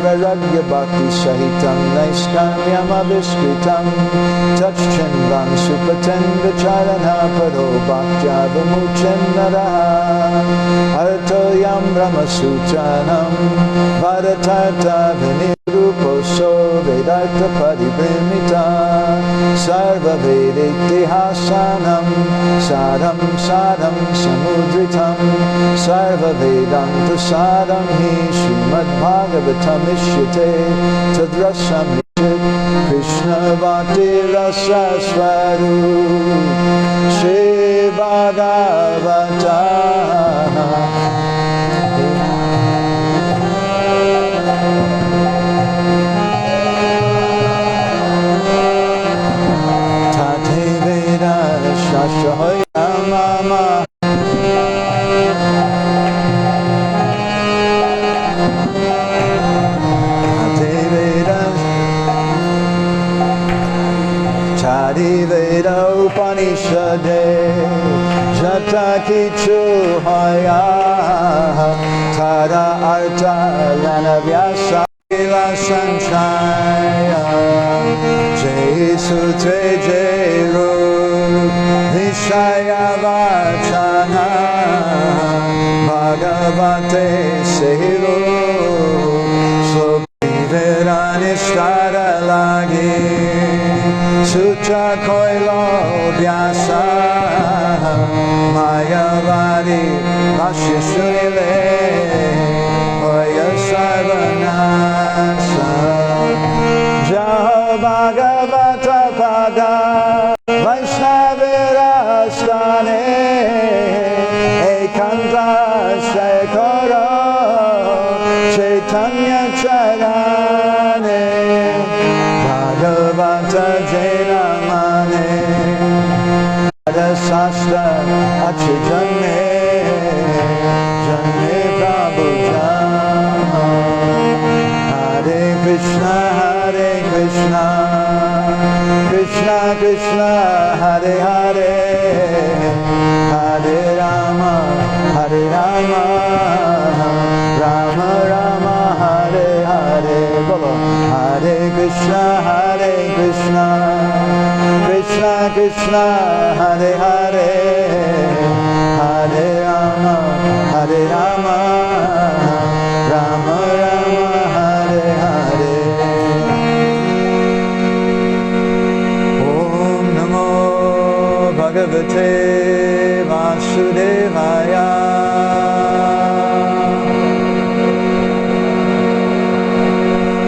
Vairagya Bhakti Sahitam Naiskamyam Abhiskritam Tachchinvam Supaten Vicharana Pado Bhaktya Vimuchen Naraha Artoyam Brahma Sutranam Vadatarta Viniruposo Vedartha Paribrimita Sarva Vediktihasanam Sadam Sadam Samudritam Sarva Vedanta Sadam Hi Srimad Bhagavatam Ishyate Tadrasam Nishit Krishna Bhakti Rasa Swarup Shri Bhagavatam Veda Upanishade Jata Kichu Hoya Tada Arta Lana Vyasa Ila Sanchaya Jai Sutre Jai Ru Vishaya Vachana Bhagavate Sehiru Sloki Vedanishkara Lagi Sutra Koilo Vyasa Mayavadi Rashya Sunile Hoya Sarvanasa Jaho Bhagavata Pada Vaishnavira Stane Ekanta Shekara Chaitanya Charane Bhagavata Jena Mane Sasta Achijane Jane Prabhu Jama Hare Krishna Krishna Krishna Hare Hare Hare Rama Rama Rama Hare Hare Bolo Hare Krishna Krishna Krishna Hare Hare Hare Rama Rama Rama Hare Hare Om Namo Bhagavate Vasudevaya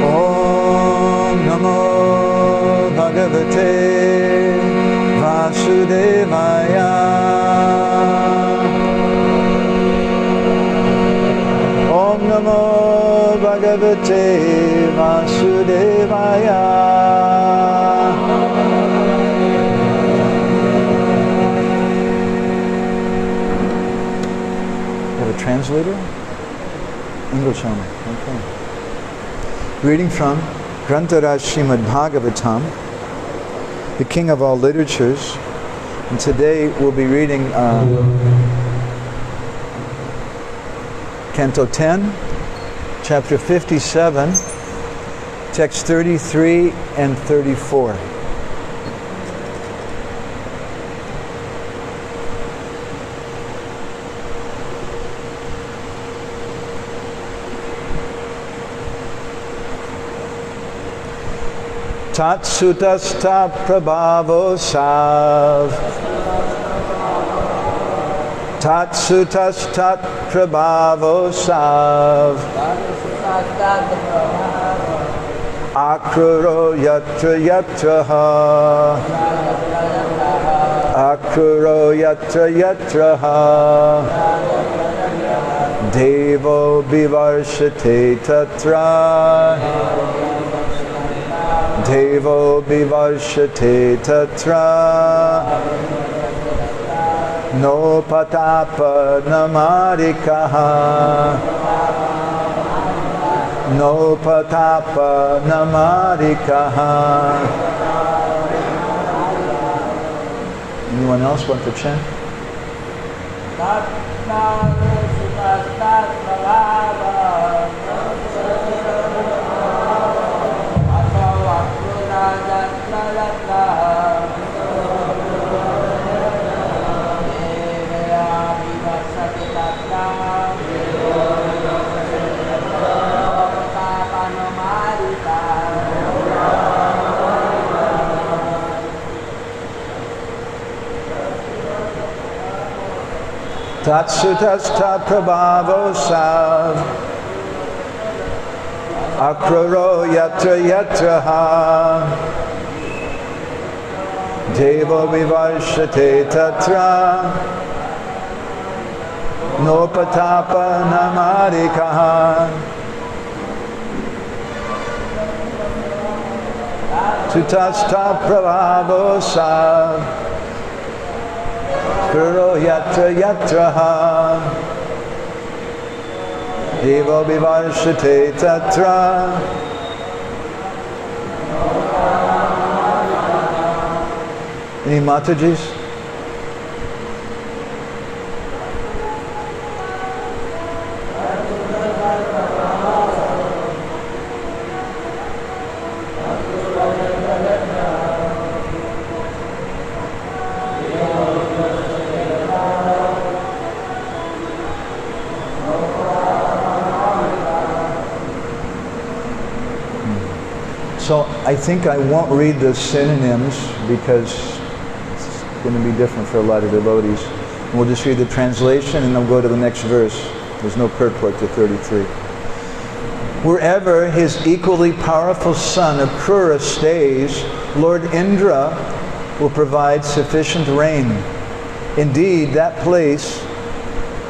Om Namo Bhagavate Vasudevaya Om Namo Bhagavate Vasudevaya You have a translator? English only. Okay. Reading from Grantaraj Srimad Bhagavatam, the king of all literatures. And today we'll be reading Canto 10, Chapter 57, Text 33 and 34. Tat sutasta prabhavo sav Tat sutastat prabhavo sav Akruro yatra yatra ha Akruro yatra yatra ha Devo bivarshate tatra Devo bivarshate tatra No patapa namarikaha No patapa namarikaha Anyone else want to chant? Tatsutasta prabhavo sav akraro yatra yatra ha devo vivarshate tatra nopatapa namarikaha tutasta prabhavo sav akraro yatra yatra ha devo vivarshate tatra Any Matajis? So I think I won't read the synonyms because it's going to be different for a lot of devotees. We'll just read the translation and then we'll go to the next verse. There's no purport to 33. Wherever his equally powerful son Akrura stays, Lord Indra will provide sufficient rain. Indeed, that place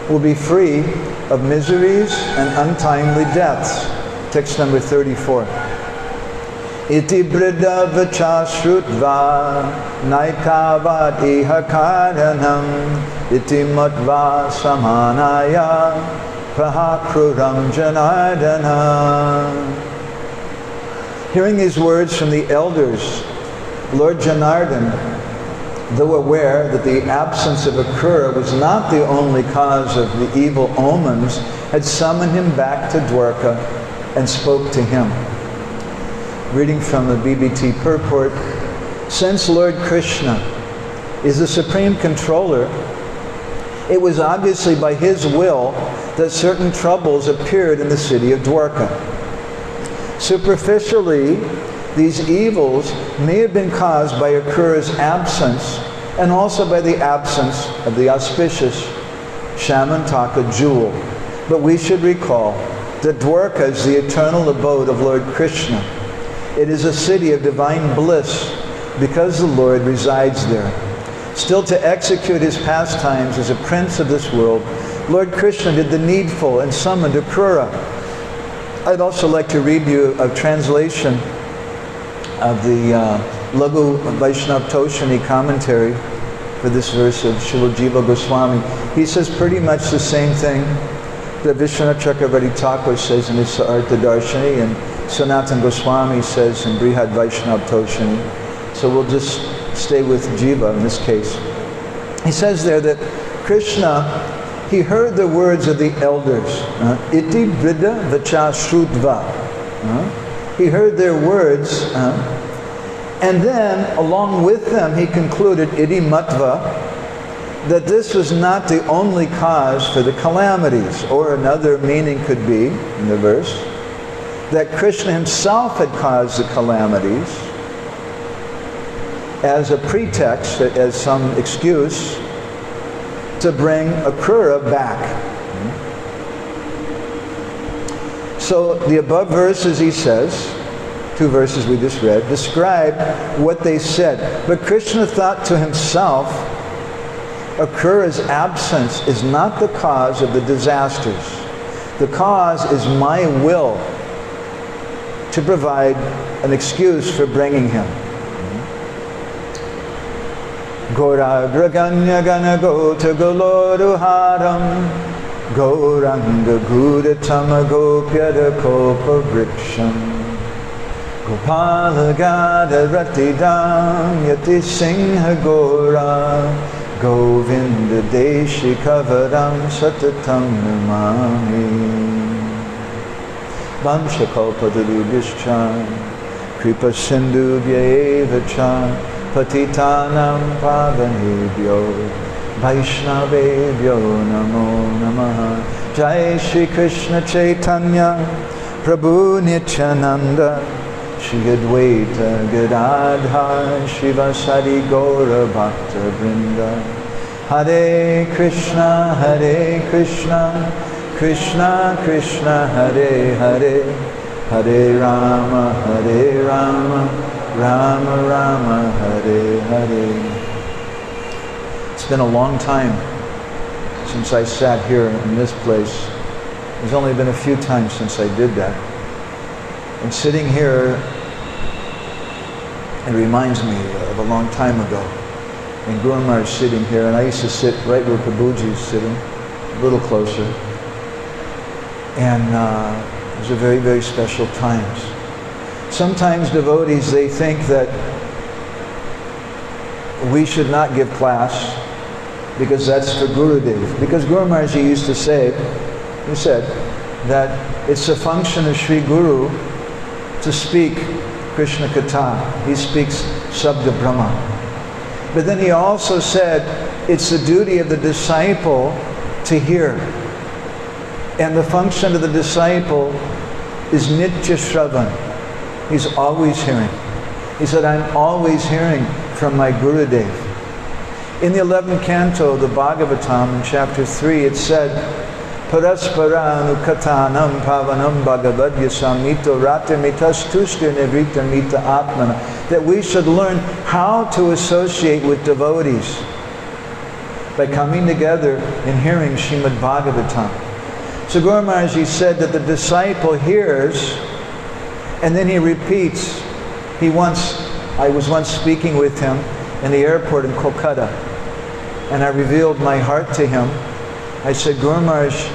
will be free of miseries and untimely deaths. Text number 34. Iti brida vacha shrutva naikavad iha karanam iti matva samanaya prahakruram janardana. Hearing these words from the elders, Lord Janardana, though aware that the absence of Akrura was not the only cause of the evil omens, had summoned him back to Dwarka and spoke to him. Reading from the BBT purport, since Lord Krishna is the supreme controller, it was obviously by his will that certain troubles appeared in the city of Dwarka. Superficially, these evils may have been caused by Akrura's absence and also by the absence of the auspicious Shamantaka jewel. But we should recall that Dwarka is the eternal abode of Lord Krishna. It is a city of divine bliss because the Lord resides there. Still, to execute his pastimes as a prince of this world, Lord Krishna did the needful and summoned Akrura. I'd also like to read you a translation of the Laghu Vaishnav Toshani commentary for this verse of Srila Jiva Goswami. He says pretty much the same thing that Vishwanath Chakravarti Thakur says in his Sarartha Darshani and Sanatan Goswami says in Brihad Vaishnav Toshani. So we'll just stay with Jiva in this case. He says there that Krishna, he heard the words of the elders. Iti Vrida Vacha Shrutva. He heard their words. And then, along with them, he concluded, Iti Matva, that this was not the only cause for the calamities. Or another meaning could be, in the verse, that Krishna himself had caused the calamities as a pretext, as some excuse, to bring Akrura back. So the above verses, he says, two verses we just read, describe what they said. But Krishna thought to himself, Akrura's absence is not the cause of the disasters. The cause is my will to provide an excuse for bringing him. Gauragraganya gana gota goloruharam Gauranga gudatama gopyada kopa vriksham Gopala gada ratidam yati singha gora Govinda deshi kavaram satatam namami Vanchakalpadurubhischa Kripa sindhu vyaevacha Patitanam pavanebhyo Vaishnavebhyo namo namaha Jai Shri Krishna Chaitanya Prabhu Nityananda Shri Advaita Gadadhar Shivasari Gaura Bhakta Vrinda Hare Krishna, Krishna Krishna, Hare Hare, Hare Rama, Rama Rama, Hare Hare. It's been a long time since I sat here in this place. There's only been a few times since I did that. And sitting here, it reminds me of a long time ago. And Guru Maharaj sitting here, and I used to sit right where Prabhuji is sitting, a little closer. And those are very, very special times. Sometimes devotees, they think that we should not give class because that's for Gurudev. Because Guru Maharaj used to say, he said, that it's a function of Sri Guru to speak Krishna Katha. He speaks Sabda Brahma. But then he also said, it's the duty of the disciple to hear. And the function of the disciple is Nitya Shravan. He's always hearing. He said, I'm always hearing from my Gurudev. In the 11th canto, the Bhagavatam, in chapter 3, it said, Paraspara anukatanam pavanam bhagavad yasamito ratamitas tushtir nivrita mita atmana. That we should learn how to associate with devotees by coming together and hearing Srimad Bhagavatam. So Guru Maharaj said that the disciple hears and then he repeats. I was once speaking with him in the airport in Kolkata, and I revealed my heart to him. I said, Guru Maharaj,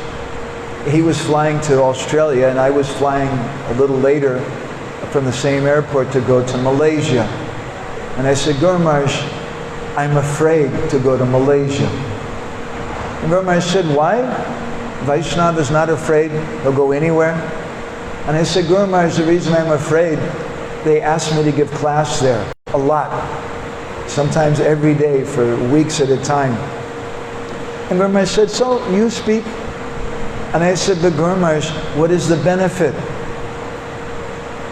he was flying to Australia and I was flying a little later from the same airport to go to Malaysia. And I said, Guru Maharaj, I'm afraid to go to Malaysia. And Guru Maharaj said, why? Vaishnava is not afraid, he'll go anywhere. And I said, Guru Maharaj, the reason I'm afraid, they asked me to give class there, a lot. Sometimes every day for weeks at a time. And Guru Maharaj said, so you speak? And I said, but Guru Maharaj, what is the benefit?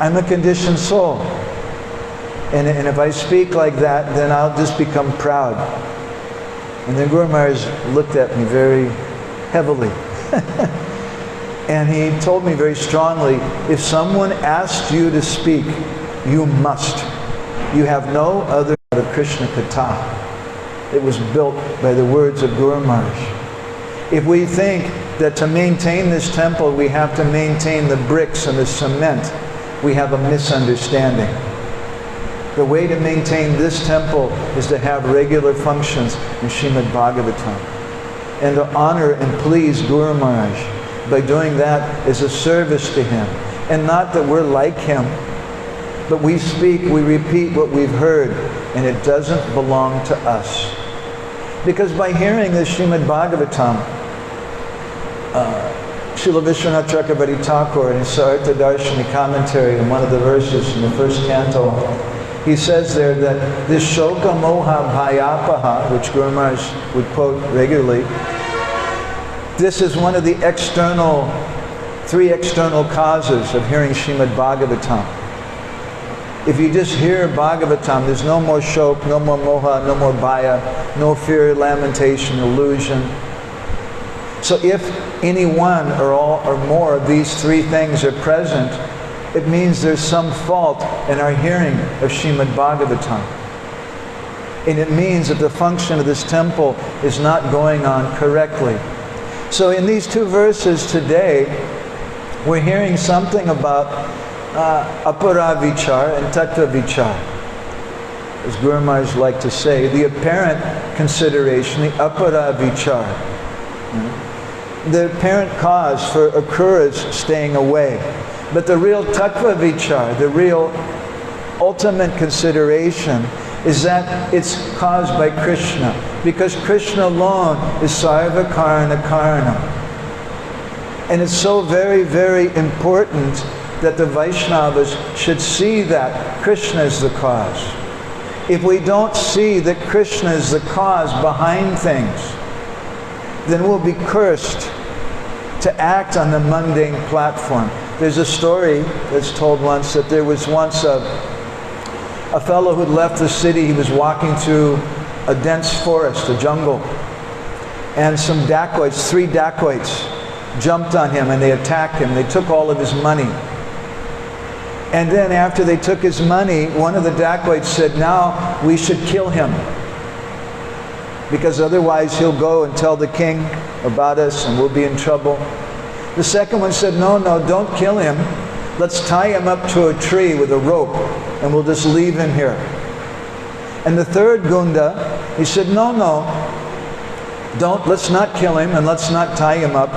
I'm a conditioned soul. And if I speak like that, then I'll just become proud. And then Guru Maharaj looked at me very heavily. And he told me very strongly, if someone asks you to speak, you must. You have no other of Krishna Katha. It was built by the words of Guru Maharaj. If we think that to maintain this temple we have to maintain the bricks and the cement, we have a misunderstanding. The way to maintain this temple is to have regular functions in Srimad Bhagavatam and to honor and please Guru Maharaj. By doing that is a service to him. And not that we're like him, but we speak, we repeat what we've heard, and it doesn't belong to us. Because by hearing the Srimad Bhagavatam, Srila Vishwanath Chakravarti Thakur in his Sarta Darshani commentary in one of the verses in the first canto, he says there that this Shoka Moha Bhayapaha, which Guru Maharaj would quote regularly, this is one of the three external causes of hearing Srimad Bhagavatam. If you just hear Bhagavatam, there's no more shok, no more moha, no more bhaya, no fear, lamentation, illusion. So if any one or all or more of these three things are present, it means there's some fault in our hearing of Srimad Bhagavatam. And it means that the function of this temple is not going on correctly. So in these two verses today, we're hearing something about apara vichar and tattva vichar. As Guru Maharaj liked to say, the apparent consideration, the apara vichar. The apparent cause for Akura's staying away. But the real tattva vichar, the real ultimate consideration, is that it's caused by Krishna. Because Krishna alone is sarva karana karanam. And it's so very, very important that the Vaishnavas should see that Krishna is the cause. If we don't see that Krishna is the cause behind things, then we'll be cursed to act on the mundane platform. There's a story that's told once that there was once a fellow who'd left the city. He was walking through a dense forest, a jungle, and some dacoits, 3 dacoits, jumped on him and they attacked him. They took all of his money. And then after they took his money, one of the dacoits said, now we should kill him, because otherwise he'll go and tell the king about us and we'll be in trouble. The second one said, no, don't kill him. Let's tie him up to a tree with a rope and we'll just leave him here. And the third Gunda, he said, no, let's not kill him and let's not tie him up.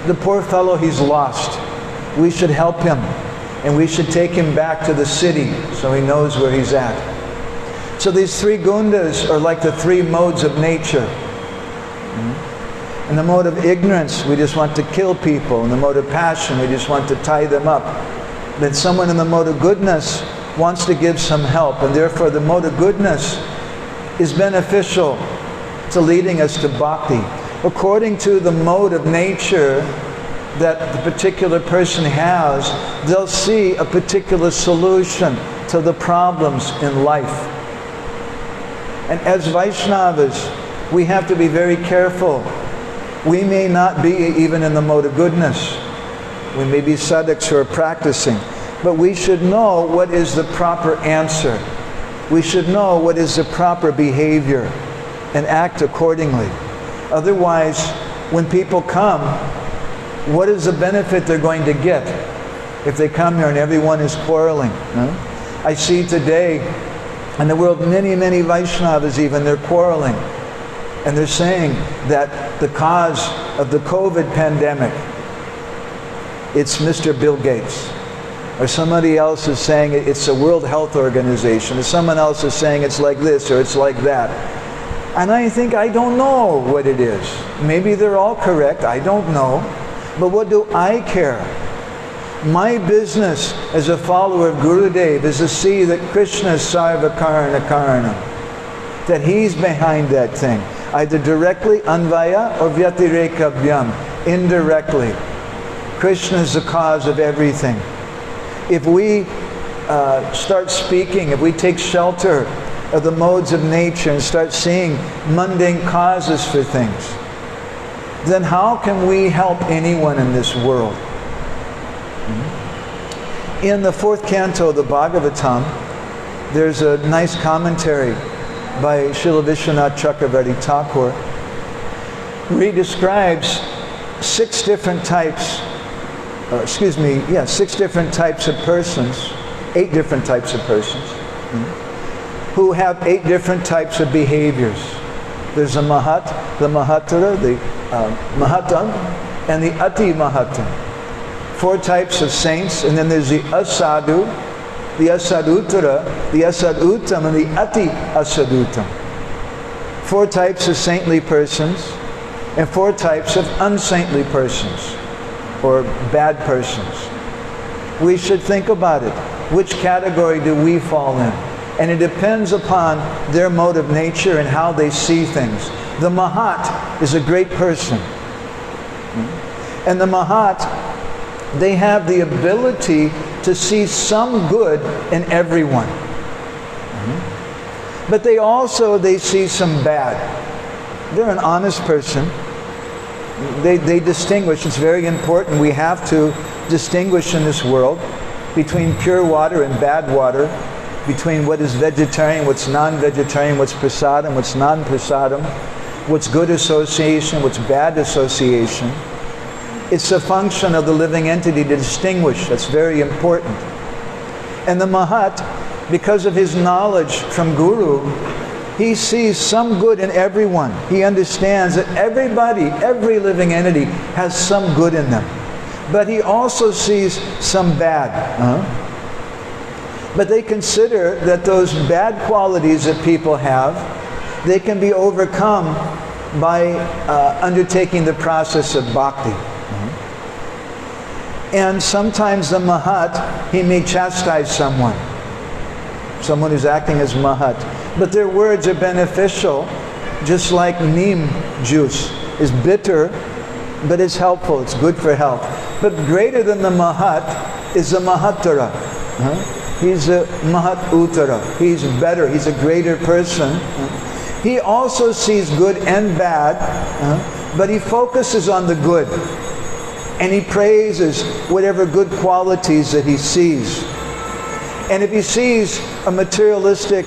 The poor fellow, he's lost. We should help him and we should take him back to the city so he knows where he's at. So these 3 Gundas are like the 3 modes of nature. In the mode of ignorance, we just want to kill people. In the mode of passion, we just want to tie them up. Then someone in the mode of goodness wants to give some help, and therefore the mode of goodness is beneficial to leading us to bhakti. According to the mode of nature that the particular person has, they'll see a particular solution to the problems in life. And as Vaishnavas, we have to be very careful. We may not be even in the mode of goodness. We may be sadhaks who are practicing. But we should know what is the proper answer. We should know what is the proper behavior and act accordingly. Otherwise, when people come, what is the benefit they're going to get if they come here and everyone is quarreling? I see today in the world many Vaishnavas even, they're quarreling. And they're saying that the cause of the COVID pandemic, it's Mr. Bill Gates. Or somebody else is saying it's the World Health Organization. Or someone else is saying it's like this or it's like that. And I think, I don't know what it is. Maybe they're all correct, I don't know. But what do I care? My business as a follower of Gurudev is to see that Krishna is Sarva Karna Karna. That he's behind that thing. Either directly, anvaya, or vyatirekabhyam, indirectly. Krishna is the cause of everything. If we start speaking, if we take shelter of the modes of nature and start seeing mundane causes for things, then how can we help anyone in this world? In the 4th canto of the Bhagavatam, there's a nice commentary by Srila Vishwanath Chakravarti Thakur, where he describes 6 different types, 6 different types of persons, 8 different types of persons, who have 8 different types of behaviors. There's a Mahat, the Mahatara, the Mahatam, and the Ati Mahatam. 4 types of saints, and then there's the Asadu, the Asadutara, the Asadutam, and the Ati Asadutam. 4 types of saintly persons, and 4 types of unsaintly persons, or bad persons. We should think about it. Which category do we fall in? And it depends upon their mode of nature and how they see things. The Mahat is a great person. And the Mahat, they have the ability to see some good in everyone. But they see some bad. They're an honest person. They distinguish. It's very important. We have to distinguish in this world between pure water and bad water, between what is vegetarian, what's non-vegetarian, what's prasadam, what's non-prasadam, what's good association, what's bad association. It's a function of the living entity to distinguish. That's very important. And the Mahat, because of his knowledge from Guru, he sees some good in everyone. He understands that everybody, every living entity has some good in them. But he also sees some bad. But they consider that those bad qualities that people have, they can be overcome by undertaking the process of bhakti. And sometimes the Mahat, he may chastise someone who's acting as Mahat. But their words are beneficial, just like neem juice is bitter, but it's helpful, it's good for health. But greater than the Mahat is the Mahatara. He's a Mahat Uttara. He's better, he's a greater person. He also sees good and bad, but he focuses on the good. And he praises whatever good qualities that he sees. And if he sees a materialistic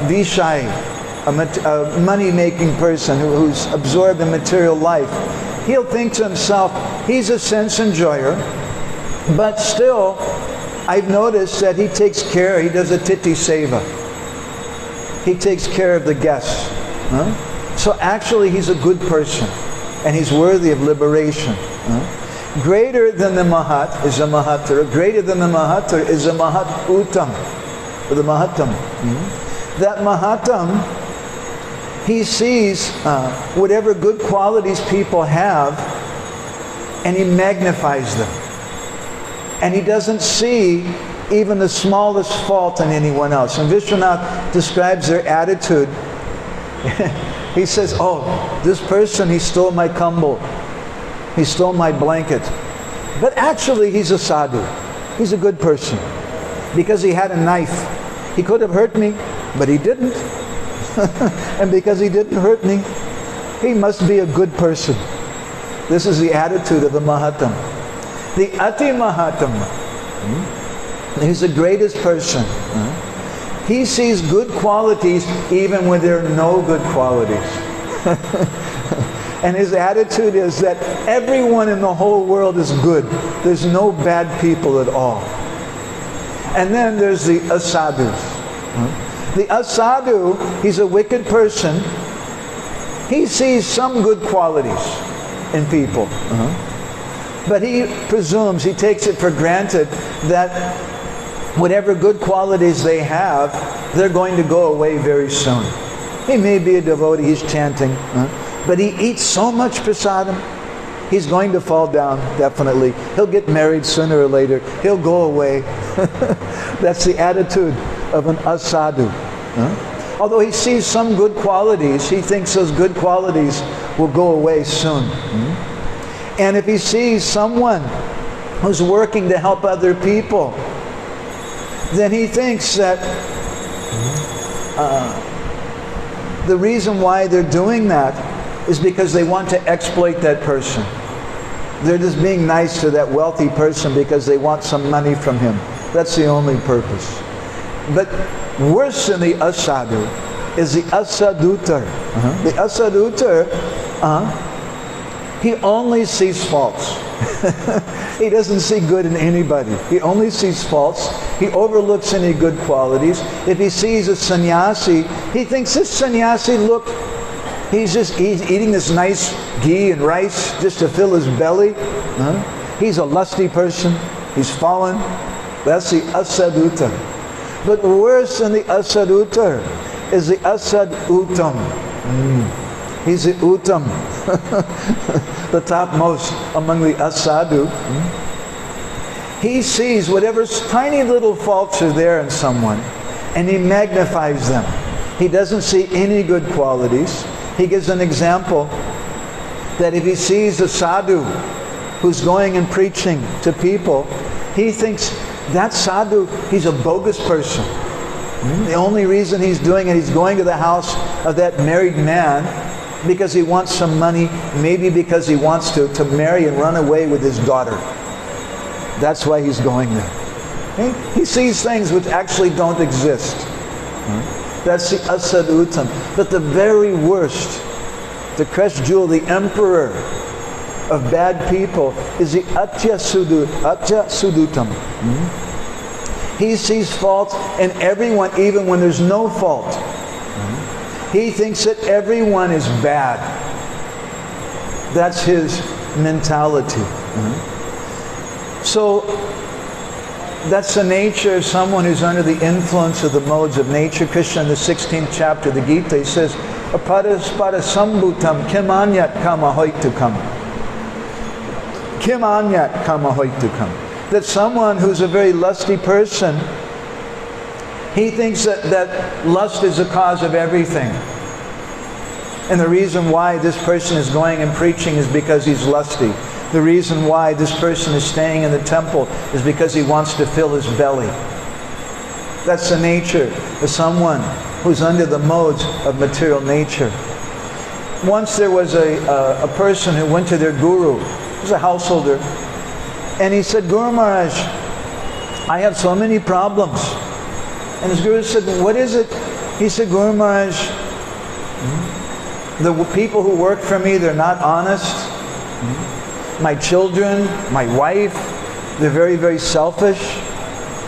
vishai, a money-making person who's absorbed in material life, he'll think to himself, he's a sense enjoyer, but still, I've noticed that he takes care, he does a titi seva. He takes care of the guests. So actually, he's a good person, and he's worthy of liberation. Greater than the Mahat is a Mahatara. Greater than the Mahatara is a Mahat Uttam, or the Mahatam. That Mahatam, he sees whatever good qualities people have, and he magnifies them. And he doesn't see even the smallest fault in anyone else. And Vishwanath describes their attitude. He says, oh, this person, he stole my kumbal. He stole my blanket. But actually, he's a sadhu. He's a good person. Because he had a knife. He could have hurt me, but he didn't. And because he didn't hurt me, he must be a good person. This is the attitude of the Mahatam. The Ati Mahatam, he's the greatest person. He sees good qualities even when there are no good qualities. And his attitude is that everyone in the whole world is good. There's no bad people at all. And then there's the asadhus. The asadhu, he's a wicked person. He sees some good qualities in people. But he presumes, he takes it for granted that whatever good qualities they have, they're going to go away very soon. He may be a devotee, he's chanting, but he eats so much prasadam, he's going to fall down, definitely. He'll get married sooner or later. He'll go away. That's the attitude of an asadhu. Although he sees some good qualities, he thinks those good qualities will go away soon. And if he sees someone who's working to help other people, then he thinks that the reason why they're doing that is because they want to exploit that person. They're just being nice to that wealthy person because they want some money from him. That's the only purpose. But worse than the asadhu is the asadutar. The asadutar, he only sees faults. He doesn't see good in anybody. He only sees faults. He overlooks any good qualities. If he sees a sannyasi, he thinks this sannyasi, look, he's eating this nice ghee and rice just to fill his belly. He's a lusty person. He's fallen. That's the asaduta. But worse than the asaduta is the asad uttam. He's the uttam, the topmost among the asadhu. He sees whatever tiny little faults are there in someone, and he magnifies them. He doesn't see any good qualities. He gives an example that if he sees a sadhu who's going and preaching to people, he thinks that sadhu, he's a bogus person. The only reason he's doing it, he's going to the house of that married man because he wants some money, maybe because he wants to marry and run away with his daughter. That's why he's going there. Okay? He sees things which actually don't exist. That's the asadutam. But the very worst, the crest jewel, the emperor of bad people, is the atyasudutam. He sees fault in everyone, even when there's no fault. He thinks that everyone is bad. That's his mentality. So that's the nature of someone who's under the influence of the modes of nature. Krishna in the 16th chapter of the Gita, he says, Aparaspara sambhutam kim anyat kama hoitukam. Kim anyat kama hoitukam. That someone who's a very lusty person, he thinks that lust is the cause of everything. And the reason why this person is going and preaching is because he's lusty. The reason why this person is staying in the temple is because he wants to fill his belly. That's the nature of someone who's under the modes of material nature. Once there was a person who went to their guru, he was a householder, and he said, Guru Maharaj, I have so many problems. And his guru said, what is it? He said, Guru Maharaj, the people who work for me, they're not honest. My children, my wife, they're very, very selfish.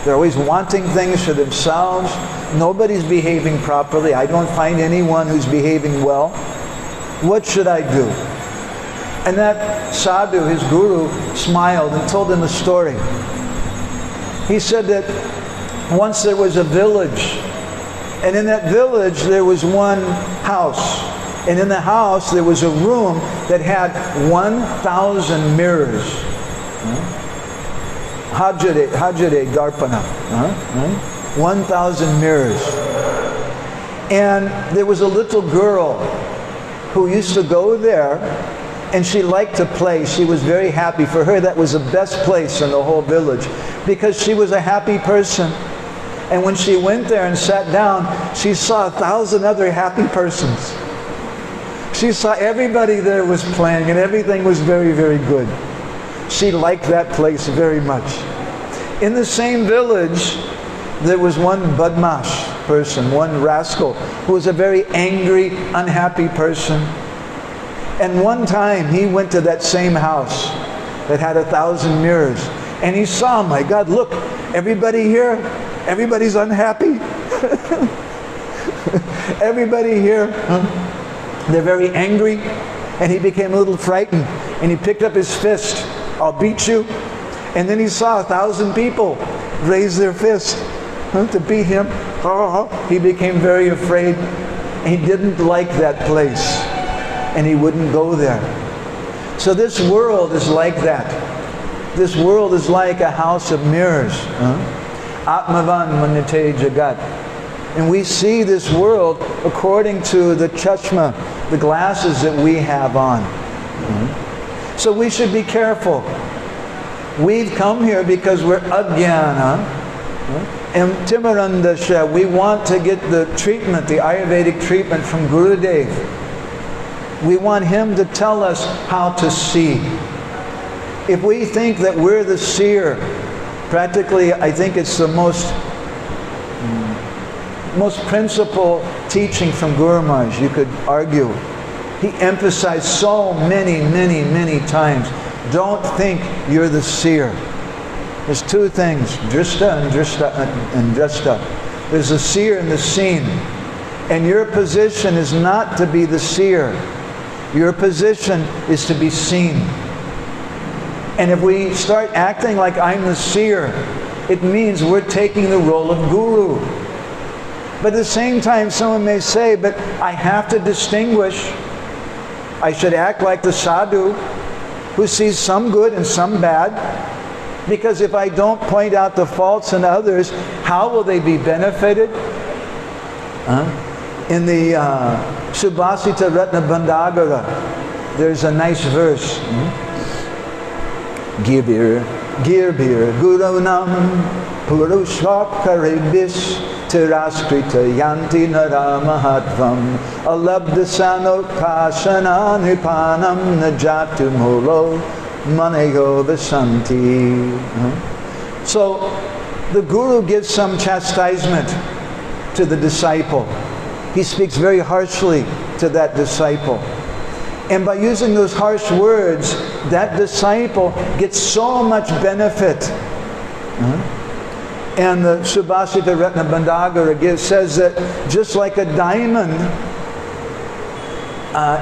They're always wanting things for themselves. Nobody's behaving properly. I don't find anyone who's behaving well. What should I do? And that sadhu, his guru, smiled and told him a story. He said that once there was a village, and in that village there was one house. And in the house there was a room that had 1,000 mirrors. Hajare Darpana. 1,000 mirrors. And there was a little girl who used to go there, and she liked to play. She was very happy. For her, that was the best place in the whole village, because she was a happy person. And when she went there and sat down, she saw 1,000 other happy persons. She saw everybody there was playing, and everything was very, very good. She liked that place very much. In the same village, there was one badmash person, one rascal, who was a very angry, unhappy person. And one time he went to that same house that had 1,000 mirrors, and he saw, my God, look, everybody here, everybody's unhappy. Everybody here, they're very angry. And he became a little frightened, and he picked up his fist. I'll beat you. And then he saw 1,000 people raise their fist to beat him. He became very afraid. He didn't like that place, and he wouldn't go there. So this world is like that. This world is like a house of mirrors. Atmavan manite jagat. And we see this world according to the chashma, the glasses that we have on. So we should be careful. We've come here because we're ajnana. And Timarandasha, we want to get the treatment, the Ayurvedic treatment from Gurudev. We want him to tell us how to see. If we think that we're the seer, practically I think it's the most principal teaching from Guru Maharaj, you could argue. He emphasized so many times, don't think you're the seer. There's two things, drishta and drashta. There's the seer and the seen. And your position is not to be the seer. Your position is to be seen. And if we start acting like I'm the seer, it means we're taking the role of guru. But at the same time, someone may say, but I have to distinguish. I should act like the sadhu who sees some good and some bad. Because if I don't point out the faults in others, how will they be benefited? In the Subhasita Ratna Bandhagara, there's a nice verse. Girbir Gurunam Purushvakaribis Tiraskrita Yanti Naramahatvam Alabdasano Kashana Nipanam Najatu Molo Maneyo Vasanti. So the Guru gives some chastisement to the disciple. He speaks very harshly to that disciple. And by using those harsh words, that disciple gets so much benefit. And the Subhasita Ratna Bandhagara says that just like a diamond,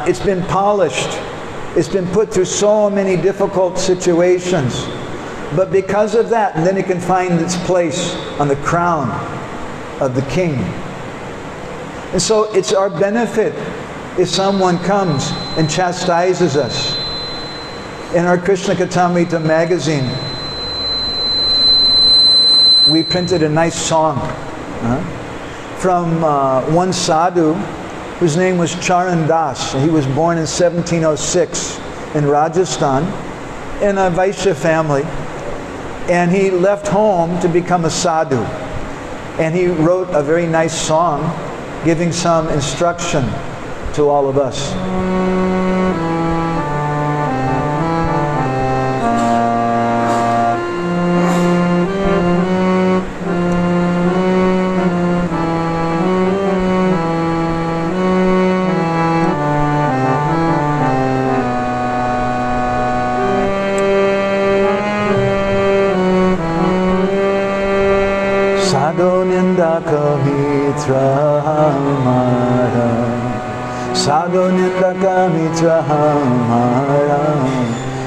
it's been polished. It's been put through so many difficult situations. But because of that, then it can find its place on the crown of the king. And so it's our benefit if someone comes and chastises us. In our Krishna Katamrita magazine, we printed a nice song from one sadhu whose name was Charan Das. He was born in 1706 in Rajasthan in a Vaishya family. And he left home to become a sadhu. And he wrote a very nice song giving some instruction to all of us.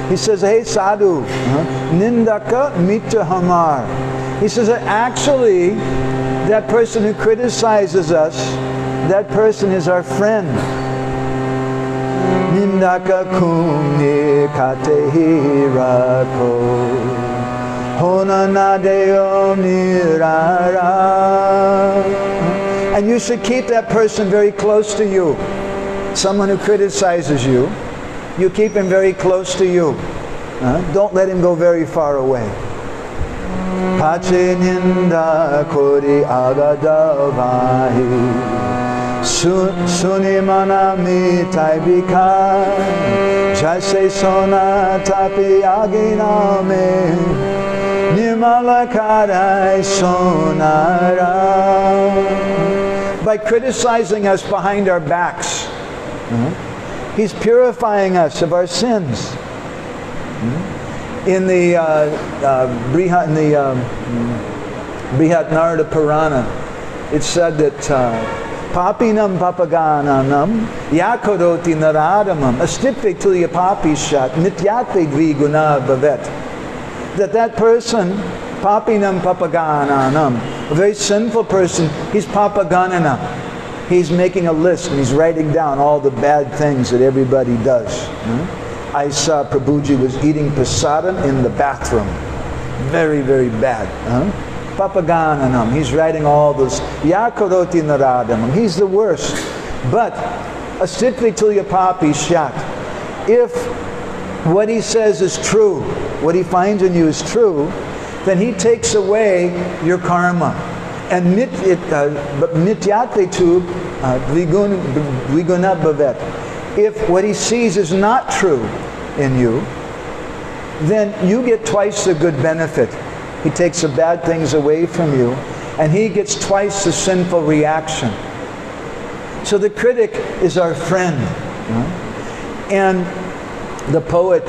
He says, hey sadhu, nindaka mitra hamar. He says that actually, that person who criticizes us, that person is our friend. Nindaka kumni katehi rako. And you should keep that person very close to you. Someone who criticizes you, you keep him very close to you. Don't let him go very far away. Pache ninda kori agadavahi sunimana mitaibika jaise sona tapi aginame nimalakarai sonara. By criticizing us behind our backs, he's purifying us of our sins. In the Brihat Narada Purana, it said that papinam papagananam yakaroti naradamam astipve tulya papishat nityate dviguna bhavet. That person, papinam papagananam, a very sinful person, he's papaganana. He's making a list and he's writing down all the bad things that everybody does. I saw Prabhuji was eating prasadam in the bathroom. Very, very bad. Papagananam. He's writing all this. Yakaroti naradamam. He's the worst. But astitvi tulya papi shat. If what he says is true, what he finds in you is true, then he takes away your karma. And nityate tu viguna bhavet. If what he sees is not true in you, then you get twice the good benefit. He takes the bad things away from you, and he gets twice the sinful reaction. So the critic is our friend. And the poet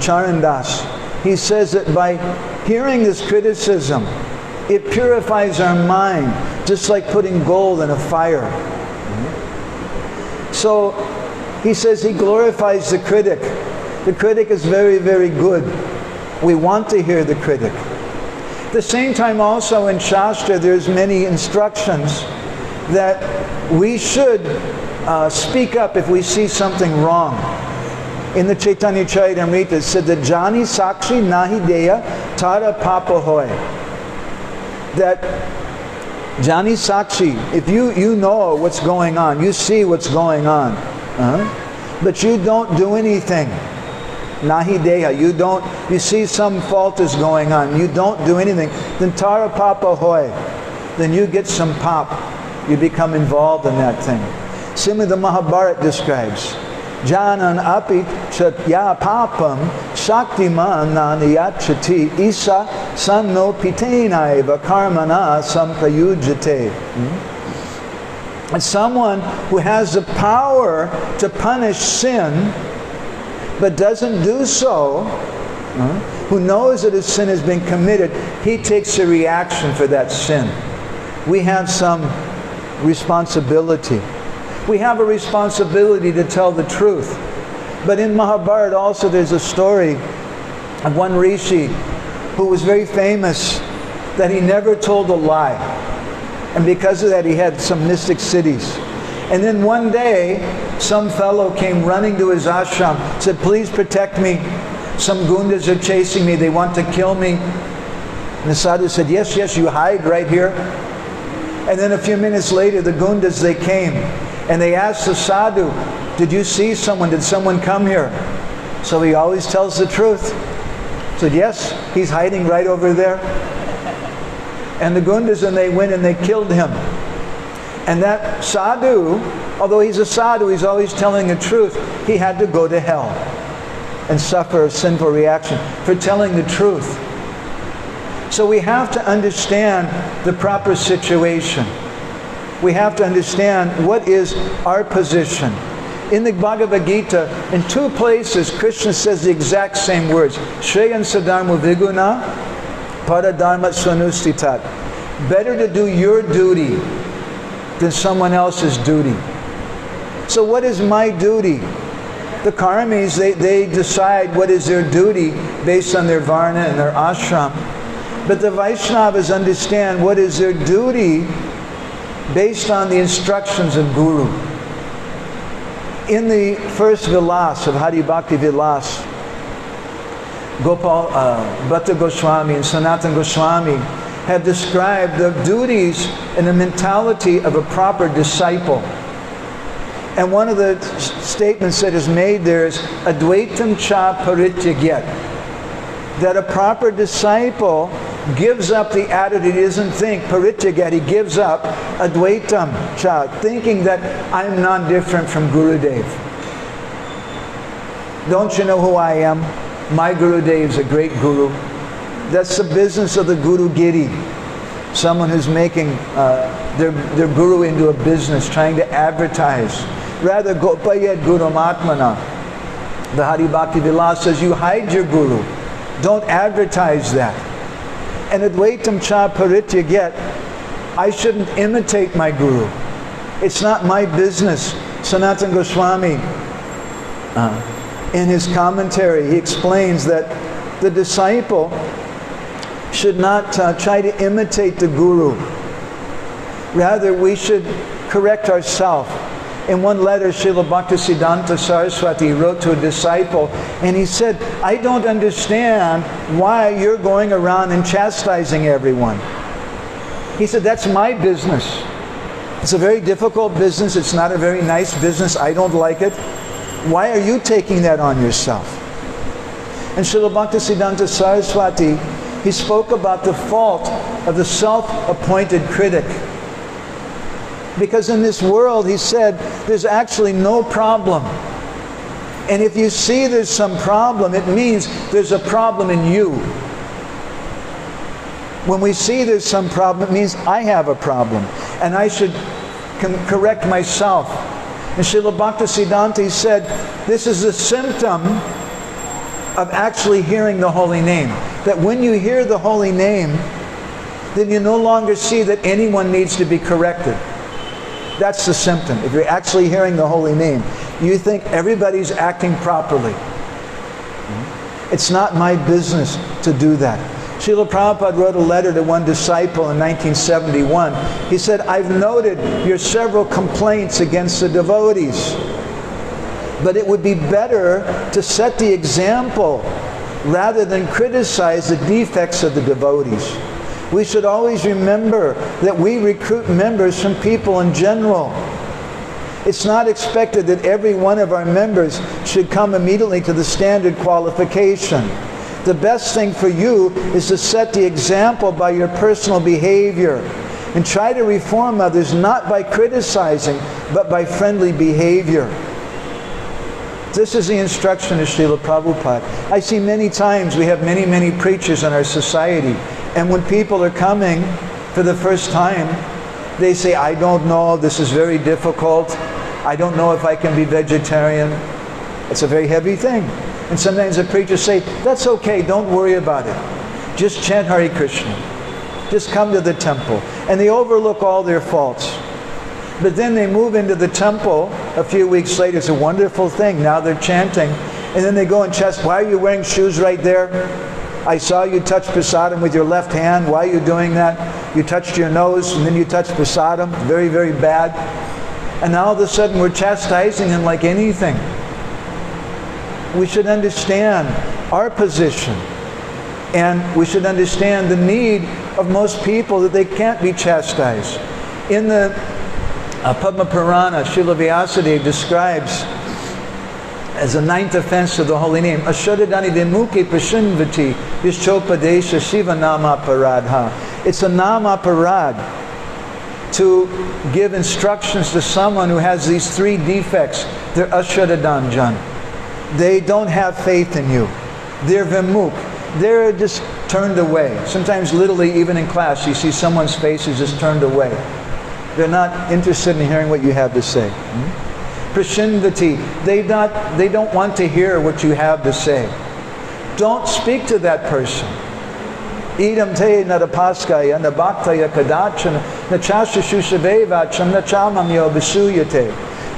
Charan Das, he says that by hearing this criticism, it purifies our mind, just like putting gold in a fire. So he says he glorifies the critic. The critic is very, very good. We want to hear the critic. At the same time also in Shastra there's many instructions that we should speak up if we see something wrong. In the Chaitanya Charitamrita it said that jani sakshi nahi deya tara papa hoy. That jani sakshi, if you know what's going on, you see what's going on, but you don't do anything. Nahi deha, you see some fault is going on, you don't do anything, then tara papa hoy, then you get some pop. You become involved in that thing. Similarly, the Mahabharata describes, Janan api chatya papam shaktiman naniyachati isa sanno pitenaiva karmana samprayujate. And someone who has the power to punish sin but doesn't do so, who knows that his sin has been committed, he takes a reaction for that sin. We have some responsibility. We have a responsibility to tell the truth. But in Mahabharata also there's a story of one rishi who was very famous that he never told a lie. And because of that he had some mystic cities. And then one day some fellow came running to his ashram, said, please protect me. Some gundas are chasing me, they want to kill me. And the sadhu said, yes, you hide right here. And then a few minutes later the gundas, they came. And they asked the sadhu, did you see someone? Did someone come here? So he always tells the truth. He said, yes, he's hiding right over there. And the gundas, and they went and they killed him. And that sadhu, although he's a sadhu, he's always telling the truth, he had to go to hell and suffer a sinful reaction for telling the truth. So we have to understand the proper situation. We have to understand what is our position. In the Bhagavad Gita, in 2 places, Krishna says the exact same words. Shreyan sadharma viguna paradharma swanustitat. Better to do your duty than someone else's duty. So what is my duty? The karmis, they decide what is their duty based on their varna and their ashram. But the Vaishnavas understand what is their duty based on the instructions of Guru. In the first Vilas of Hari Bhakti Vilas, Gopal Bhatta Goswami and Sanatana Goswami have described the duties and the mentality of a proper disciple. And one of the statements that is made there is Advaitam cha parityagyat. That a proper disciple gives up the attitude, he doesn't think parityagyat, he gives up Advaitam cha, thinking that I'm not different from Gurudev. Don't you know who I am? My Gurudev is a great guru. That's the business of the Guru Giri. Someone who's making their guru into a business, trying to advertise. Rather, Gopayat Guru Matmana. The Hari Bhakti Vilas says, you hide your guru. Don't advertise that. And Advaitam cha parityagyat, I shouldn't imitate my guru. It's not my business. Sanatana Goswami, in his commentary, he explains that the disciple should not try to imitate the guru. Rather, we should correct ourselves. In one letter, Srila Bhaktisiddhanta Saraswati wrote to a disciple, and he said, I don't understand why you're going around and chastising everyone. He said, that's my business. It's a very difficult business. It's not a very nice business. I don't like it. Why are you taking that on yourself? And Srila Bhaktisiddhanta Saraswati, he spoke about the fault of the self-appointed critic. Because in this world, he said, there's actually no problem. And if you see there's some problem, it means there's a problem in you. When we see there's some problem, it means I have a problem. And I should correct myself. And Srila Bhaktisiddhanta, he said, this is a symptom of actually hearing the holy name. That when you hear the holy name, then you no longer see that anyone needs to be corrected. That's the symptom. If you're actually hearing the holy name, you think everybody's acting properly. It's not my business to do that. Srila Prabhupada wrote a letter to one disciple in 1971. He said, I've noted your several complaints against the devotees, but it would be better to set the example rather than criticize the defects of the devotees. We should always remember that we recruit members from people in general. It's not expected that every one of our members should come immediately to the standard qualification. The best thing for you is to set the example by your personal behavior and try to reform others not by criticizing but by friendly behavior. This is the instruction of Srila Prabhupada. I see many times we have many preachers in our society, and when people are coming for the first time, they say, I don't know, this is very difficult. I don't know if I can be vegetarian. It's a very heavy thing. And sometimes the preachers say, that's okay, don't worry about it. Just chant Hare Krishna. Just come to the temple. And they overlook all their faults. But then they move into the temple a few weeks later. It's a wonderful thing. Now they're chanting. And then they go and chest, why are you wearing shoes right there? I saw you touch prasadam with your left hand. Why are you doing that? You touched your nose and then you touched prasadam. Very, very bad. And now all of a sudden we're chastising him like anything. We should understand our position. And we should understand the need of most people that they can't be chastised. In the Padma Purana, Srila Vyasadeva describes as a ninth offense to the holy name, Ashadadani Demuke Pashinvati Vishchopadesha Shiva Nama Paradha. It's a Nama Parad. to give instructions to someone who has these 3 defects. They're ashadadanjan. They don't have faith in you. They're vimuk. They're just turned away. Sometimes literally even in class you see someone's face is just turned away. They're not interested in hearing what you have to say. Prashinvati. They don't want to hear what you have to say. Don't speak to that person. Idam te nadapaskaya nabhaktaya kadachana nachashashushavevacham nachamamyo visuyate.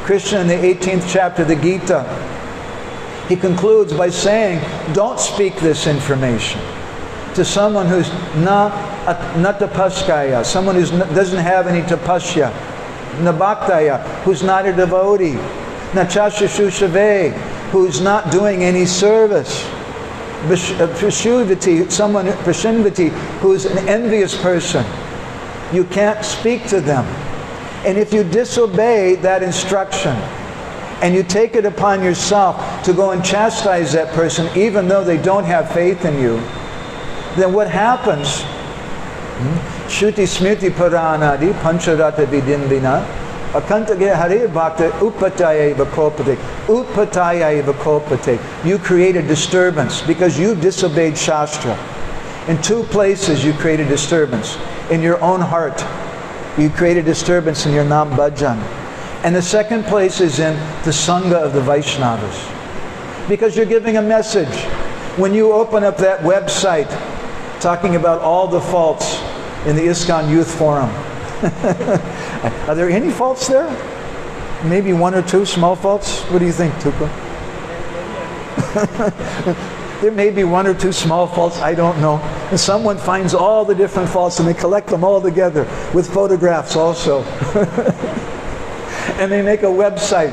Krishna in the 18th chapter of the Gita, he concludes by saying, don't speak this information to someone who's not tapaskaya, someone who doesn't have any tapasya, nabhaktaya, who's not a devotee, nachashashushaveh, who's not doing any service, Prashinvati, who's an envious person. You can't speak to them. And if you disobey that instruction, and you take it upon yourself to go and chastise that person, even though they don't have faith in you, then what happens? Shruti Smriti Paranadi Pancharata Vidimbina Akantage Hare Bhakta Upataya Vakopate. Upataya Vakopate. You create a disturbance because you disobeyed Shastra. In 2 places you create a disturbance. In your own heart, you create a disturbance in your Nam Bhajan. And the second place is in the Sangha of the Vaishnavas. Because you're giving a message. When you open up that website talking about all the faults in the ISKCON Youth Forum, are there any faults there? Maybe 1 or 2 small faults? What do you think, Tuka? There may be 1 or 2 small faults, I don't know. And someone finds all the different faults and they collect them all together with photographs also. And they make a website.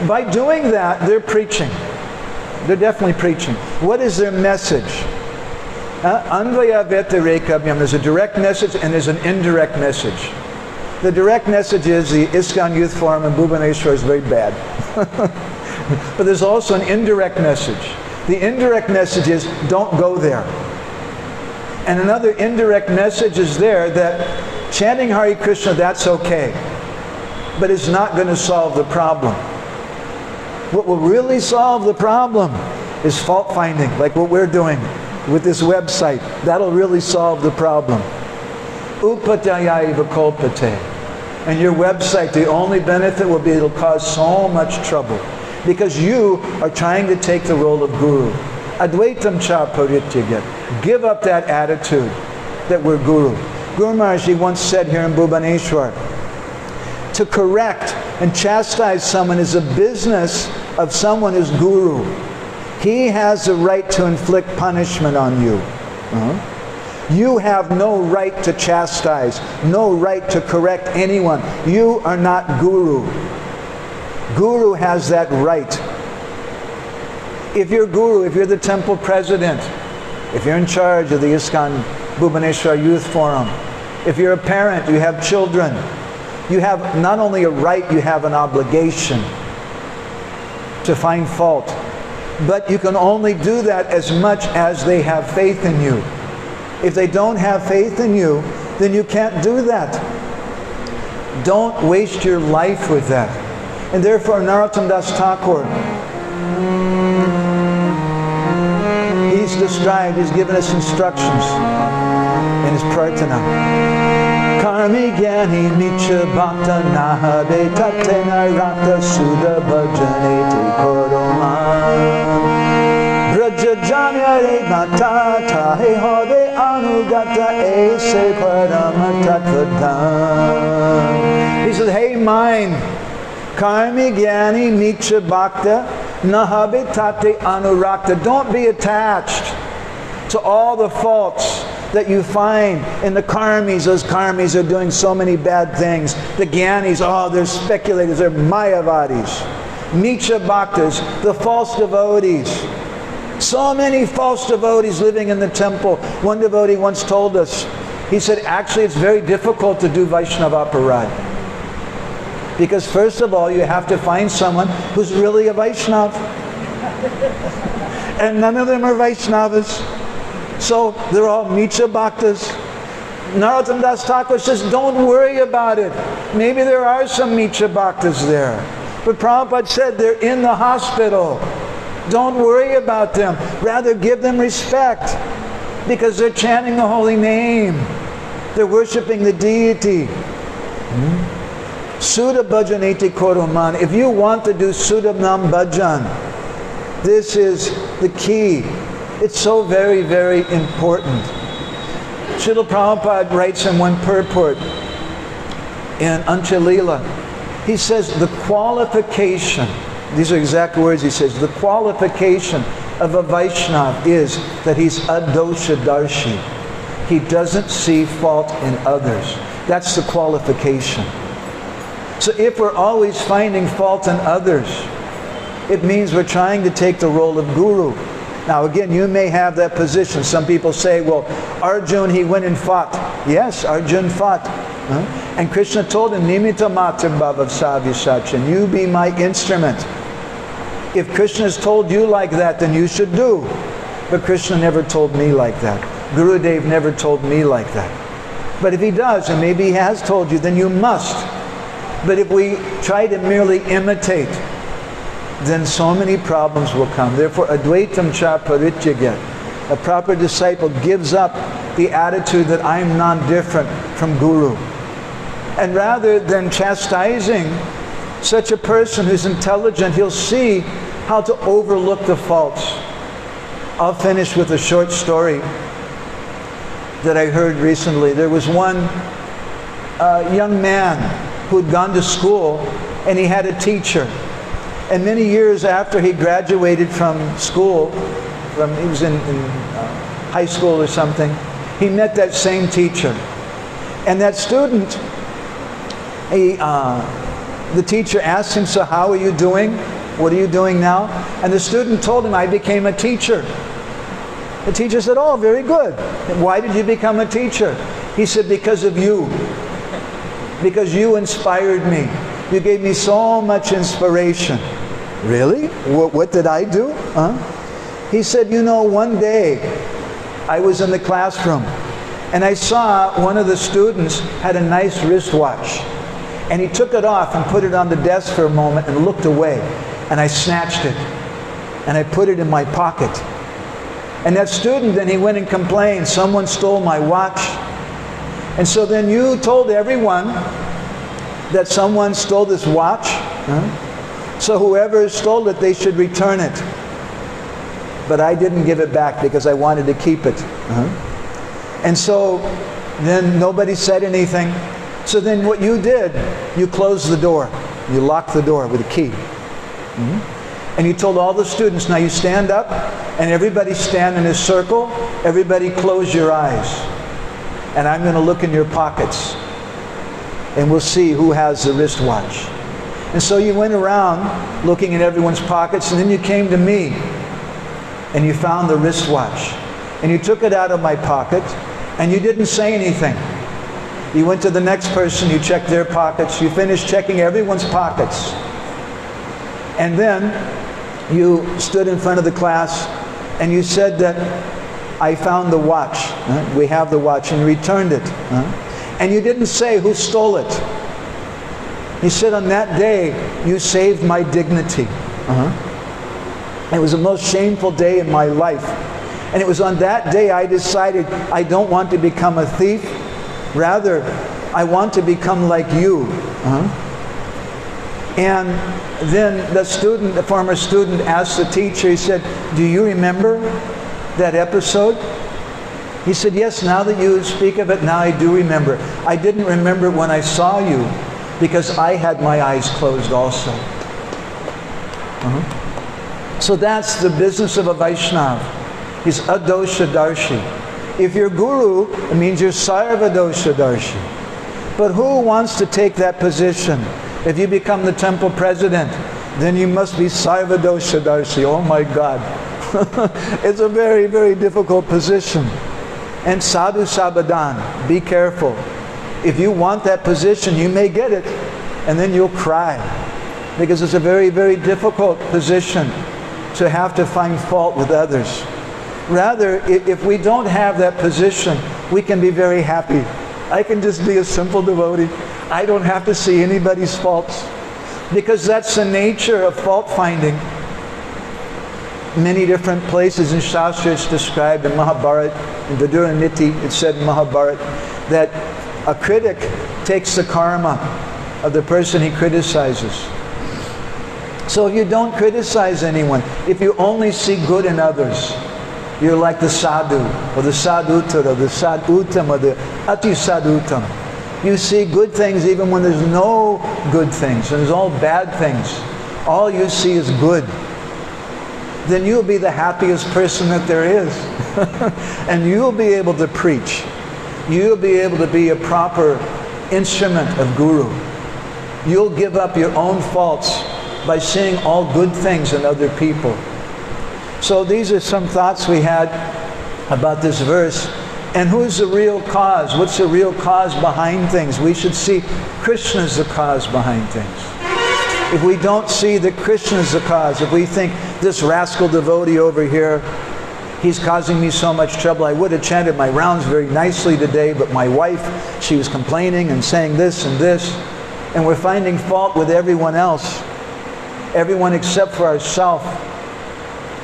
By doing that, they're preaching. They're definitely preaching. What is their message? Anvaya Vetarekabhyam. There's a direct message and there's an indirect message. The direct message is the ISKCON Youth Forum in Bhubaneswar is very bad. But there's also an indirect message. The indirect message is don't go there. And another indirect message is there that chanting Hare Krishna, that's okay. But it's not going to solve the problem. What will really solve the problem is fault finding, like what we're doing with this website. That'll really solve the problem. Upatayai Vikolpate. And your website, the only benefit will be it'll cause so much trouble. Because you are trying to take the role of guru. Advaitam cha parityagat. Give up that attitude that we're guru. Guru Maharaj once said here in Bhubaneswar, to correct and chastise someone is a business of someone who's guru. He has the right to inflict punishment on you. You have no right to chastise, no right to correct anyone. You are not guru. Guru has that right. If you're guru, if you're the temple president, if you're in charge of the ISKCON Bhubaneswar Youth Forum, if you're a parent, you have children, you have not only a right, you have an obligation to find fault. But you can only do that as much as they have faith in you. If they don't have faith in you, then you can't do that. Don't waste your life with that. And therefore Narottam Das Thakur, he's described, he's given us instructions in his prarthana. Karmi Gyani Nicha Bhakta Nahabe Tate Narata Sudha Bhajanete Koroma Braja Janyare Mata Tahe Hode Anugata Ese Paramatatvadam. He said, hey mind, Karmi Gyani Nicha Bhakta Nahabe Tate Anurakta. Don't be attached to all the faults that you find in the karmis. Those karmis are doing so many bad things. The gyanis, oh, they're speculators, they're mayavadis. Nicha bhaktas, the false devotees. So many false devotees living in the temple. One devotee once told us, he said, actually it's very difficult to do Vaishnava aparad. Because first of all, you have to find someone who's really a Vaishnava. And none of them are Vaishnavas. So they're all Nicha Bhaktas. Narottam Das Thakur says, don't worry about it. Maybe there are some Mitra Bhaktas there. But Prabhupada said they're in the hospital. Don't worry about them. Rather give them respect, because they're chanting the holy name. They're worshiping the deity. Sudha bhajaneti koruman. If you want to do Sudha nam bhajan, this is the key. It's so very, very important. Srila Prabhupada writes in one purport in Anchalila, he says the qualification, these are exact words, he says, the qualification of a Vaishnava is that he's adoshadarshi. He doesn't see fault in others. That's the qualification. So if we're always finding fault in others, it means we're trying to take the role of guru. Now again, you may have that position. Some people say, well, Arjun, he went and fought. Yes, Arjun fought. And Krishna told him, Nimitta matar bhavav savyasachan, you be my instrument. If Krishna has told you like that, then you should do. But Krishna never told me like that. Gurudev never told me like that. But if he does, and maybe he has told you, then you must. But if we try to merely imitate, then so many problems will come. Therefore, advaitam cha parityagyat. A proper disciple gives up the attitude that I'm non-different from Guru. And rather than chastising such a person who's intelligent, he'll see how to overlook the faults. I'll finish with a short story that I heard recently. There was one young man who had gone to school, and he had a teacher. And many years after he graduated from school, he was in high school or something, he met that same teacher. And that student, the teacher asked him, so how are you doing? What are you doing now? And the student told him, I became a teacher. The teacher said, oh, very good. And why did you become a teacher? He said, because of you. Because you inspired me. You gave me so much inspiration. Really? What did I do? He said, you know, one day I was in the classroom and I saw one of the students had a nice wristwatch. And he took it off and put it on the desk for a moment and looked away. And I snatched it. And I put it in my pocket. And that student, then he went and complained, someone stole my watch. And so then you told everyone that someone stole this watch. So whoever stole it, they should return it. But I didn't give it back because I wanted to keep it. And so then nobody said anything. So then what you did, you closed the door. You locked the door with a key. And you told all the students, now you stand up and everybody stand in a circle. Everybody close your eyes. And I'm going to look in your pockets. And we'll see who has the wristwatch. And so you went around looking in everyone's pockets, and then you came to me. And you found the wristwatch. And you took it out of my pocket, and you didn't say anything. You went to the next person, you checked their pockets, you finished checking everyone's pockets. And then you stood in front of the class, and you said that I found the watch. We have the watch, and you returned it. And you didn't say who stole it. He said, on that day, you saved my dignity. It was the most shameful day in my life. And it was on that day I decided I don't want to become a thief. Rather, I want to become like you. And then the former student asked the teacher, he said, do you remember that episode? He said, yes, now that you speak of it, now I do remember. I didn't remember when I saw you because I had my eyes closed also. So that's the business of a Vaishnava. He's adoshadarshi. If you're guru, it means you're sarvadoshadarshi. But who wants to take that position? If you become the temple president, then you must be sarvadoshadarshi. Oh my God. It's a very, very difficult position. And sadhu sabadan, be careful. If you want that position, you may get it, and then you'll cry. Because it's a very, very difficult position to have to find fault with others. Rather, if we don't have that position, we can be very happy. I can just be a simple devotee. I don't have to see anybody's faults. Because that's the nature of fault finding. Many different places in Shastra it's described, in Mahabharata, in Vidura Niti, it said in Mahabharata, that a critic takes the karma of the person he criticizes. So if you don't criticize anyone, if you only see good in others, you're like the sadhu, or the sadhutar, or the sadhutam, or the ati sadhutam. You see good things even when there's no good things, and there's all bad things. All you see is good. Then you'll be the happiest person that there is. And you'll be able to preach. You'll be able to be a proper instrument of Guru. You'll give up your own faults by seeing all good things in other people. So these are some thoughts we had about this verse. And who's the real cause? What's the real cause behind things? We should see Krishna's the cause behind things. If we don't see that Krishna's the cause, if we think this rascal devotee over here, he's causing me so much trouble, I would have chanted my rounds very nicely today, but my wife, she was complaining and saying this and this, and we're finding fault with everyone else, everyone except for ourselves,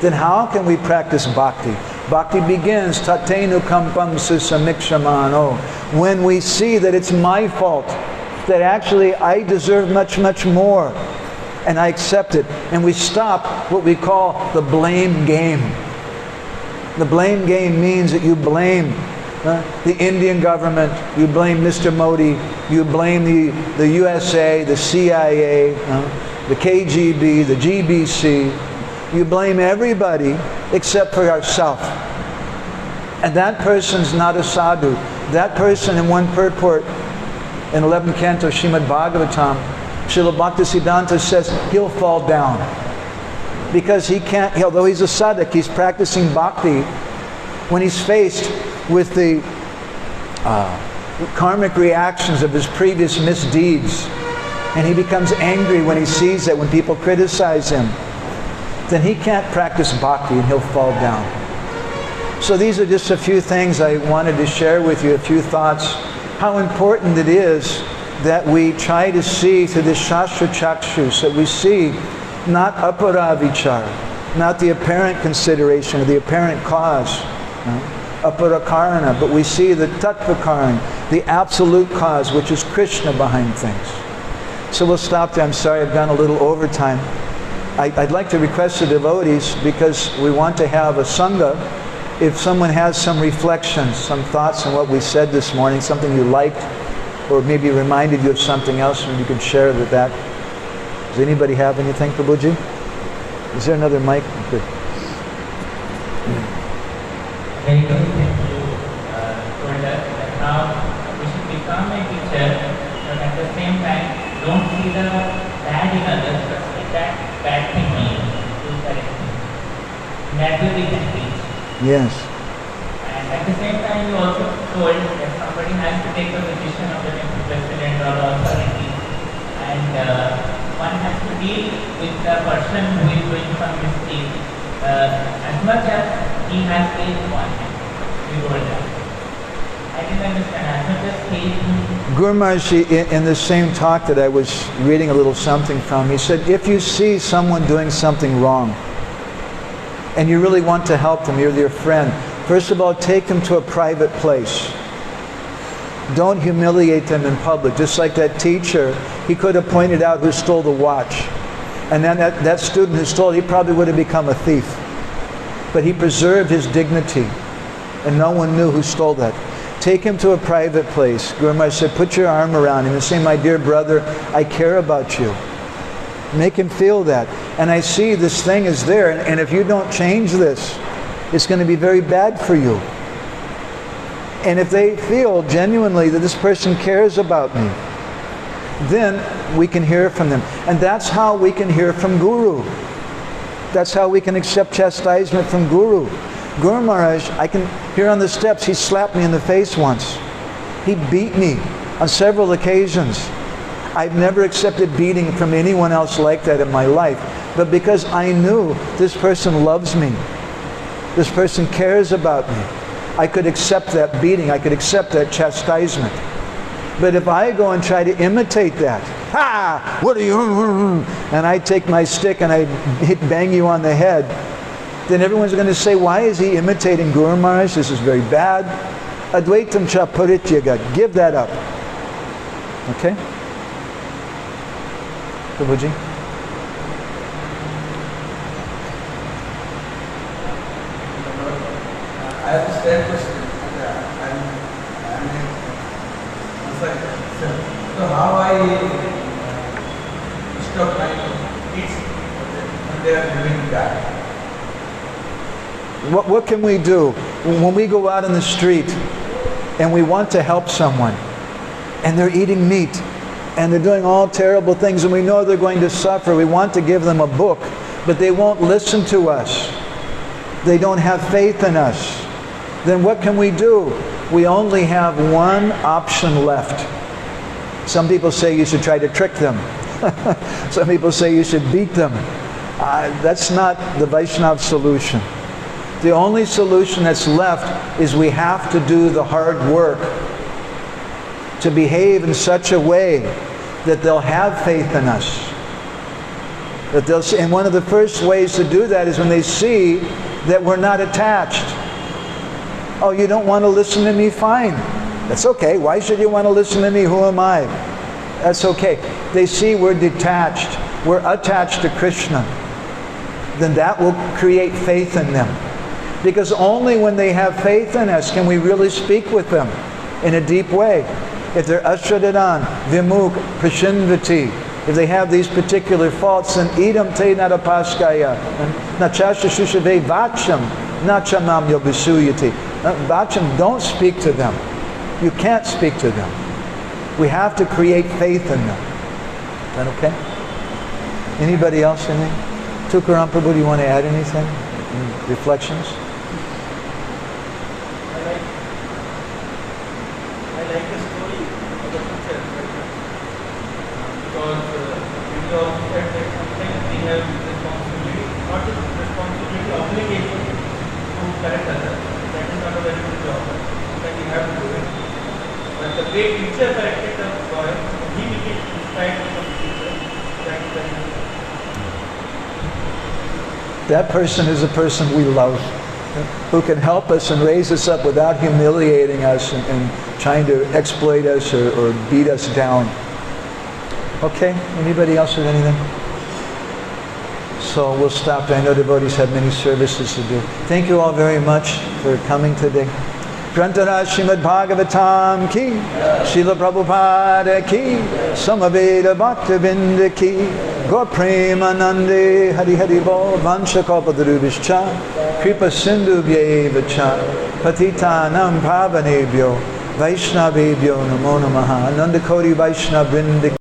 then how can we practice bhakti? Bhakti begins, tatenu kampam susamikshamano, when we see that it's my fault, that actually I deserve much, much more, and I accept it, and we stop what we call the blame game. The blame game means that you blame the Indian government, you blame Mr. Modi, you blame the USA, the CIA, the KGB, the GBC, you blame everybody except for yourself. And that person's not a sadhu. That person, in one purport, in 11th canto Srimad Bhagavatam, Srila Bhaktisiddhanta says he'll fall down. Because he can't, although he's a sadhak, he's practicing bhakti, when he's faced with the karmic reactions of his previous misdeeds, and he becomes angry when he sees that, when people criticize him, then he can't practice bhakti and he'll fall down. So these are just a few things I wanted to share with you, a few thoughts, how important it is that we try to see through this Shastra Chakshus, that we see not aparavichara, not the apparent consideration or the apparent cause, aparakarana, but we see the tattvakarana, the absolute cause, which is Krishna behind things. So we'll stop there. I'm sorry I've gone a little overtime. I'd like to request the devotees, because we want to have a sangha, if someone has some reflections, some thoughts on what we said this morning, something you liked, or maybe reminded you of something else, and you could share with that. Does anybody have anything, Prabhuji? Is there another mic? Good. Very good. Thank you. Told us that how we should become a teacher, but at the same time, don't see the bad in others, but see that bad thing in you, to correct it. That way we can teach. Yes. And at the same time, you also told that somebody has to take the position of the temple president or authority, and one has to deal with the person who is doing some mistake as much as he has faith on him. You told that. I didn't understand. As much as faith. Guru Maharaj, in the same talk that I was reading a little something from, he said, if you see someone doing something wrong, and you really want to help them, you're their friend, first of all, take them to a private place. Don't humiliate them in public. Just like that teacher, he could have pointed out who stole the watch. And then that student who stole it, he probably would have become a thief. But he preserved his dignity, and no one knew who stole that. Take him to a private place. Guru Maharaj said, put your arm around him and say, my dear brother, I care about you. Make him feel that. And I see this thing is there, and if you don't change this, it's going to be very bad for you. And if they feel genuinely that this person cares about me, then we can hear from them. And that's how we can hear from Guru. That's how we can accept chastisement from Guru. Guru Maharaj, I can hear on the steps, he slapped me in the face once. He beat me on several occasions. I've never accepted beating from anyone else like that in my life. But because I knew this person loves me, this person cares about me, I could accept that beating, I could accept that chastisement. But if I go and try to imitate that, ha! What are you? And I take my stick and I bang you on the head, then everyone's going to say, why is he imitating Guru Maharaj? This is very bad. Advaitam cha parityaga. Give that up. Okay? Prabhuji? I have a straight question. So how I stop my kids when they are living that? What can we do when we go out in the street and we want to help someone and they're eating meat and they're doing all terrible things and we know they're going to suffer? We want to give them a book, but they won't listen to us. They don't have faith in us. Then what can we do? We only have one option left. Some people say you should try to trick them. Some people say you should beat them. That's not the Vaishnava solution. The only solution that's left is we have to do the hard work to behave in such a way that they'll have faith in us. That they'll see, and one of the first ways to do that is when they see that we're not attached. Oh, you don't want to listen to me? Fine. That's okay. Why should you want to listen to me? Who am I? That's okay. They see we're detached. We're attached to Krishna. Then that will create faith in them. Because only when they have faith in us can we really speak with them in a deep way. If they're ashadadan, vimuk, prashinvati, if they have these particular faults, then idam te narapaskaya, nachasha shushave vacham, nachamam yobisuyati. Vacham, don't speak to them. You can't speak to them. We have to create faith in them. Is that okay? Anybody else? Anything? Tukaram Prabhu, do you want to add anything? Any reflections? I like the story of the picture because you also said that sometimes we have responsibility, not just responsibility, obligation to correct others. That is not a very good job. That we have to do it. But the way teacher corrected the boy, he became inspired from the teacher. That is very good. That person is a person we love, who can help us and raise us up without humiliating us and trying to exploit us or beat us down. Okay, anybody else with anything? So we'll stop there. I know devotees have many services to do. Thank you all very much for coming today. Grantara Srimad Bhagavatam ki, Srila Prabhupada ki, Samaveda Bhaktivinoda ki, Gaur Premanande Hari Hari Bo, Vansha Kalpatarubhishcha, Kripa Sindhubhyeva cha, Patitanam Pavanebhyo, Vaishnavebhyo Namo Namaha, Ananda Koti Vaishnava Vrinda